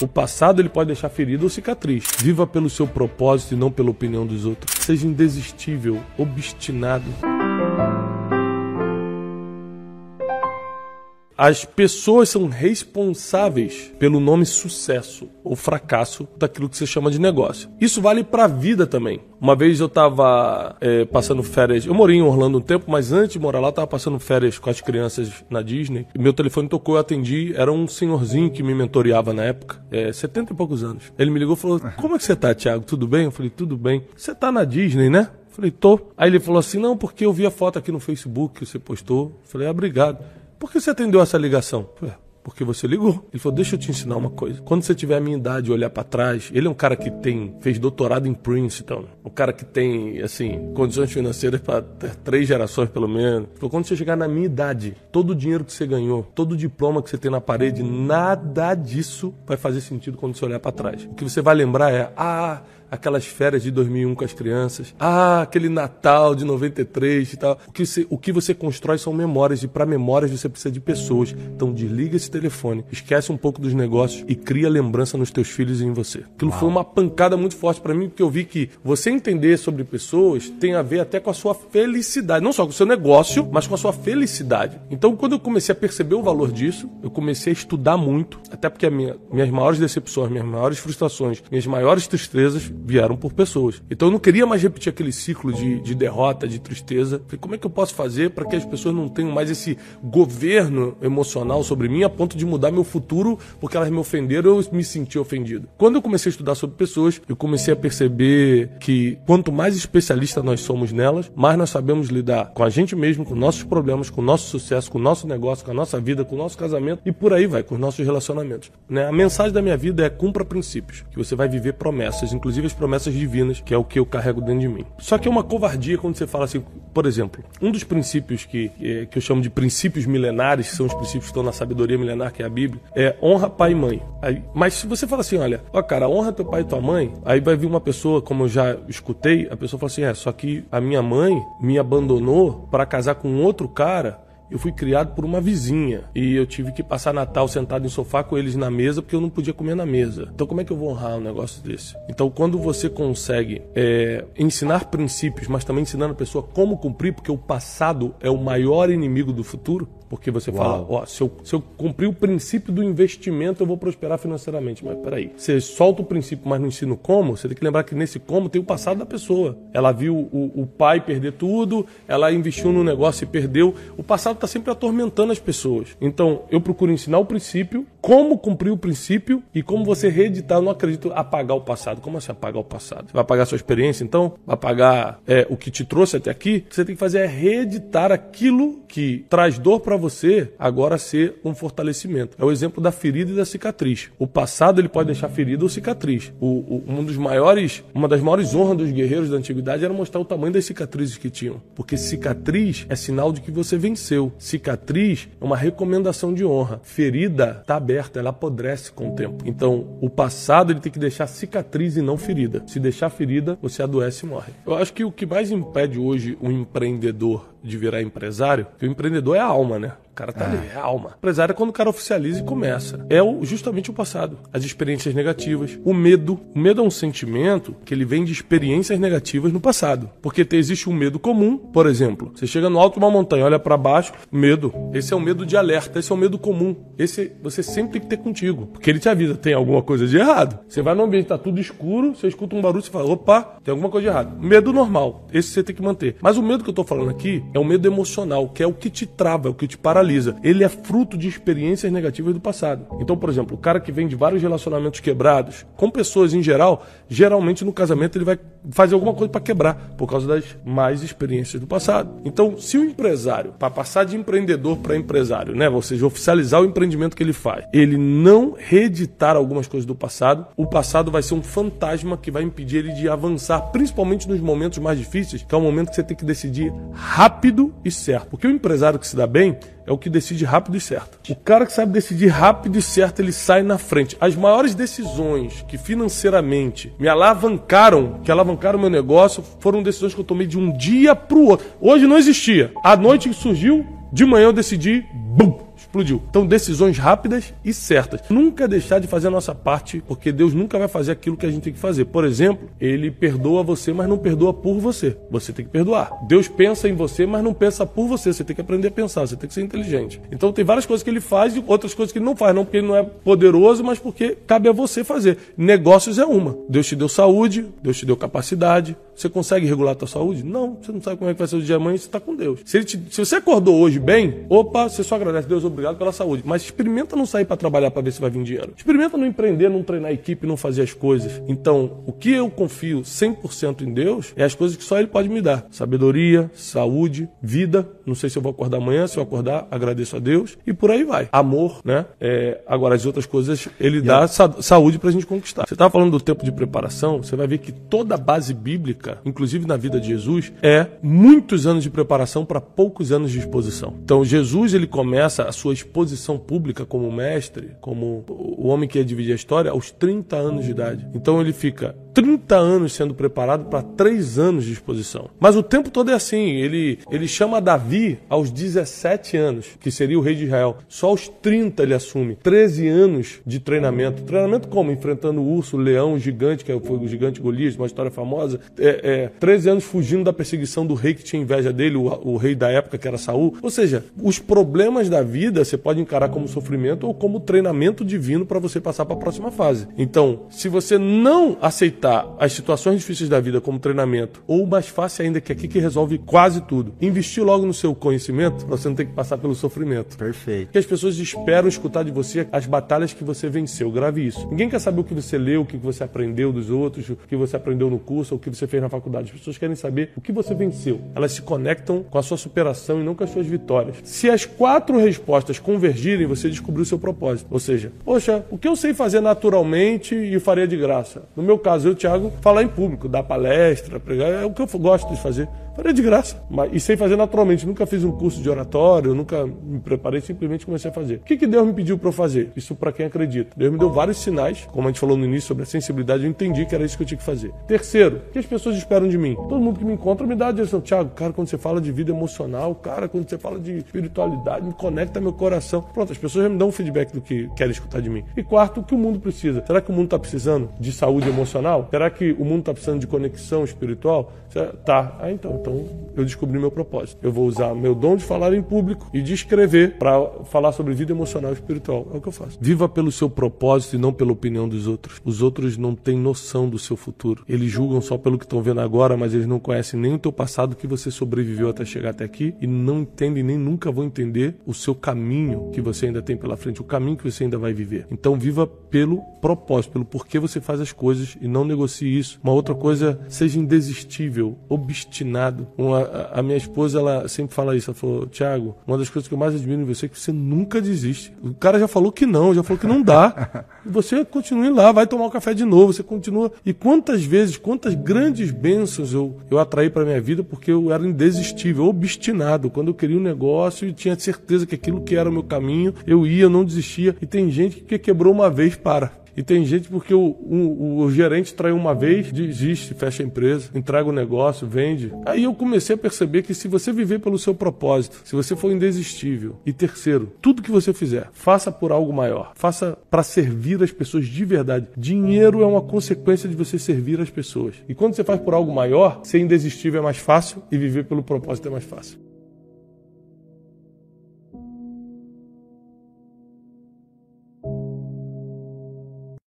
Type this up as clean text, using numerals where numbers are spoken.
O passado ele pode deixar ferida ou cicatriz. Viva pelo seu propósito e não pela opinião dos outros. Seja indesistível, obstinado. As pessoas são responsáveis pelo nome sucesso ou fracasso daquilo que você chama de negócio. Isso vale para a vida também. Uma vez eu estava passando férias, eu morei em Orlando um tempo, mas antes de morar lá eu estava passando férias com as crianças na Disney. E meu telefone tocou, eu atendi, era um senhorzinho que me mentoreava na época, 70 e poucos anos. Ele me ligou e falou, como é que você tá, Thiago? Tudo bem? Eu falei, tudo bem. Você tá na Disney, né? Eu falei, tô. Aí ele falou assim, não, porque eu vi a foto aqui no Facebook que você postou. Eu falei, obrigado. Por que você atendeu essa ligação? Porque você ligou. Ele falou, deixa eu te ensinar uma coisa. Quando você tiver a minha idade e olhar pra trás, ele é um cara que fez doutorado em Princeton, um cara que tem, assim, condições financeiras para ter 3 gerações pelo menos. Ele falou, quando você chegar na minha idade, todo o dinheiro que você ganhou, todo o diploma que você tem na parede, nada disso vai fazer sentido quando você olhar pra trás. O que você vai lembrar é, aquelas férias de 2001 com as crianças, aquele Natal de 93 e tal. O que você constrói são memórias, e para memórias você precisa de pessoas. Então desliga esse telefone, esquece um pouco dos negócios e cria lembrança nos teus filhos e em você. Aquilo foi uma pancada muito forte para mim, porque eu vi que você entender sobre pessoas tem a ver até com a sua felicidade, não só com o seu negócio, mas com a sua felicidade. Então quando eu comecei a perceber o valor disso, eu comecei a estudar muito, até porque minhas maiores decepções, minhas maiores frustrações, minhas maiores tristezas vieram por pessoas. Então eu não queria mais repetir aquele ciclo de derrota, de tristeza. Falei, como é que eu posso fazer para que as pessoas não tenham mais esse governo emocional sobre mim a ponto de mudar meu futuro porque elas me ofenderam ou eu me senti ofendido? Quando eu comecei a estudar sobre pessoas, eu comecei a perceber que quanto mais especialista nós somos nelas, mais nós sabemos lidar com a gente mesmo, com nossos problemas, com o nosso sucesso, com o nosso negócio, com a nossa vida, com o nosso casamento e por aí vai, com os nossos relacionamentos. A mensagem da minha vida é cumpra princípios, que você vai viver promessas, inclusive as promessas divinas, que é o que eu carrego dentro de mim. Só que é uma covardia quando você fala assim, por exemplo, um dos princípios que eu chamo de princípios milenares, que são os princípios que estão na sabedoria milenar, que é a Bíblia, é honra pai e mãe. Mas se você fala assim, olha, cara, honra teu pai e tua mãe, aí vai vir uma pessoa, como eu já escutei, a pessoa fala assim, só que a minha mãe me abandonou para casar com outro cara. Eu fui criado por uma vizinha e eu tive que passar Natal sentado em sofá com eles na mesa porque eu não podia comer na mesa. Então como é que eu vou honrar um negócio desse? Então quando você consegue ensinar princípios, mas também ensinando a pessoa como cumprir, porque o passado é o maior inimigo do futuro, porque você fala, se eu cumprir o princípio do investimento eu vou prosperar financeiramente. Mas peraí, você solta o princípio, mas não ensina como, você tem que lembrar que nesse como tem o passado da pessoa. Ela viu o pai perder tudo, ela investiu no negócio e perdeu. O passado está sempre atormentando as pessoas. Então, eu procuro ensinar o princípio, como cumprir o princípio e como você reeditar. Eu não acredito apagar o passado. Como assim apagar o passado? Você vai apagar a sua experiência, então? Vai apagar o que te trouxe até aqui? O que você tem que fazer é reeditar aquilo que traz dor para você, agora ser um fortalecimento. É o exemplo da ferida e da cicatriz. O passado ele pode deixar ferida ou cicatriz. Uma das maiores honras dos guerreiros da antiguidade era mostrar o tamanho das cicatrizes que tinham. Porque cicatriz é sinal de que você venceu. Cicatriz é uma recomendação de honra. Ferida está aberta, ela apodrece com o tempo. Então, o passado ele tem que deixar cicatriz e não ferida. Se deixar ferida, você adoece e morre. Eu acho que o que mais impede hoje um empreendedor de virar empresário, que o empreendedor é a alma, né? O cara tá ali, é a alma. O empresário é quando o cara oficializa e começa. É justamente o passado. As experiências negativas. O medo. O medo é um sentimento que ele vem de experiências negativas no passado. Porque existe um medo comum. Por exemplo, você chega no alto de uma montanha, olha para baixo, medo. Esse é um medo de alerta, esse é um medo comum. Esse você sempre tem que ter contigo. Porque ele te avisa, tem alguma coisa de errado. Você vai num ambiente, tá tudo escuro, você escuta um barulho, você fala, opa, tem alguma coisa de errado. Medo normal. Esse você tem que manter. Mas o medo que eu tô falando aqui é um medo emocional, que é o que te trava, é o que te paralisa. Ele é fruto de experiências negativas do passado. Então, por exemplo, o cara que vem de vários relacionamentos quebrados, com pessoas em geral, geralmente no casamento ele vai fazer alguma coisa para quebrar, por causa das más experiências do passado. Então, se o empresário, para passar de empreendedor para empresário, né, ou seja, oficializar o empreendimento que ele faz, ele não reeditar algumas coisas do passado, o passado vai ser um fantasma que vai impedir ele de avançar, principalmente nos momentos mais difíceis, que é o momento que você tem que decidir rápido e certo. Porque o empresário que se dá bem é o que decide rápido e certo. O cara que sabe decidir rápido e certo, ele sai na frente. As maiores decisões que financeiramente me alavancaram, que alavancaram meu negócio, foram decisões que eu tomei de um dia pro outro. Hoje não existia. À noite que surgiu, de manhã eu decidi, bum, explodiu. Então, decisões rápidas e certas. Nunca deixar de fazer a nossa parte, porque Deus nunca vai fazer aquilo que a gente tem que fazer. Por exemplo, Ele perdoa você, mas não perdoa por você. Você tem que perdoar. Deus pensa em você, mas não pensa por você. Você tem que aprender a pensar, você tem que ser inteligente. Então, tem várias coisas que Ele faz e outras coisas que Ele não faz. Não porque Ele não é poderoso, mas porque cabe a você fazer. Negócios é uma. Deus te deu saúde, Deus te deu capacidade. Você consegue regular a tua saúde? Não. Você não sabe como é que vai ser o dia de amanhã, você está com Deus. Se você acordou hoje bem, opa, você só agradece. Deus, obrigado pela saúde. Mas experimenta não sair para trabalhar para ver se vai vir dinheiro. Experimenta não empreender, não treinar a equipe, não fazer as coisas. Então, o que eu confio 100% em Deus é as coisas que só Ele pode me dar. Sabedoria, saúde, vida. Não sei se eu vou acordar amanhã, se eu acordar, agradeço a Deus. E por aí vai. Amor, né? Agora, as outras coisas, Ele dá saúde pra gente conquistar. Você estava falando do tempo de preparação, você vai ver que toda a base bíblica, inclusive na vida de Jesus, é muitos anos de preparação para poucos anos de exposição. Então, Jesus, ele começa a sua exposição pública como mestre, como o homem que ia dividir a história, aos 30 anos de idade. Então, ele fica 30 anos sendo preparado para 3 anos de exposição. Mas o tempo todo é assim. Ele chama Davi aos 17 anos, que seria o rei de Israel. Só aos 30 ele assume. 13 anos de treinamento. Treinamento como? Enfrentando o urso, o leão, o gigante, que foi o gigante Golias, uma história famosa. 13 anos fugindo da perseguição do rei que tinha inveja dele, o rei da época, que era Saul. Ou seja, os problemas da vida você pode encarar como sofrimento ou como treinamento divino para você passar para a próxima fase. Então, se você não aceitar as situações difíceis da vida como treinamento, ou mais fácil ainda, que é aqui que resolve quase tudo, investir logo no seu conhecimento, para você não ter que passar pelo sofrimento. Perfeito. Porque as pessoas esperam escutar de você as batalhas que você venceu. Grave isso. Ninguém quer saber o que você leu, o que você aprendeu dos outros, o que você aprendeu no curso, ou o que você fez na faculdade. As pessoas querem saber o que você venceu. Elas se conectam com a sua superação e não com as suas vitórias. Se as 4 respostas convergirem, você descobriu o seu propósito. Ou seja, poxa, o que eu sei fazer naturalmente e faria de graça? No meu caso, eu, Thiago, falar em público, dar palestra, pregar, é o que eu gosto de fazer. Faria de graça, e sem fazer naturalmente. Nunca fiz um curso de oratório, nunca me preparei, simplesmente comecei a fazer. O que Deus me pediu para eu fazer? Isso para quem acredita. Deus me deu vários sinais, como a gente falou no início sobre a sensibilidade, eu entendi que era isso que eu tinha que fazer. Terceiro, o que as pessoas esperam de mim? Todo mundo que me encontra me dá a direção. Thiago, cara, quando você fala de vida emocional, cara, quando você fala de espiritualidade, me conecta meu coração. Pronto, as pessoas já me dão um feedback do que querem escutar de mim. E quarto, o que o mundo precisa? Será que o mundo está precisando de saúde emocional? Será que o mundo está precisando de conexão espiritual? Tá. Então eu descobri meu propósito. Eu vou usar meu dom de falar em público e de escrever para falar sobre vida emocional e espiritual. É o que eu faço. Viva pelo seu propósito e não pela opinião dos outros. Os outros não têm noção do seu futuro. Eles julgam só pelo que estão vendo agora, mas eles não conhecem nem o teu passado, que você sobreviveu até chegar até aqui, e não entendem nem nunca vão entender o seu caminho que você ainda tem pela frente, o caminho que você ainda vai viver. Então viva pelo propósito, pelo porquê você faz as coisas e não negocie isso. Uma outra coisa, seja indesistível, obstinado. A minha esposa, ela sempre fala isso. Ela falou: Thiago, uma das coisas que eu mais admiro em você é que você nunca desiste. O cara já falou que não, já falou que não dá. E você continua lá, vai tomar um café de novo, você continua. E quantas vezes, quantas grandes bênçãos eu atraí para minha vida porque eu era indesistível, obstinado. Quando eu queria um negócio e tinha certeza que aquilo que era o meu caminho, eu ia, eu não desistia. E tem gente que quebrou uma vez, para. E tem gente porque o gerente traiu uma vez, desiste, fecha a empresa, entrega o negócio, vende. Aí eu comecei a perceber que se você viver pelo seu propósito, se você for indesistível, e terceiro, tudo que você fizer, faça por algo maior. Faça para servir as pessoas de verdade. Dinheiro é uma consequência de você servir as pessoas. E quando você faz por algo maior, ser indesistível é mais fácil e viver pelo propósito é mais fácil.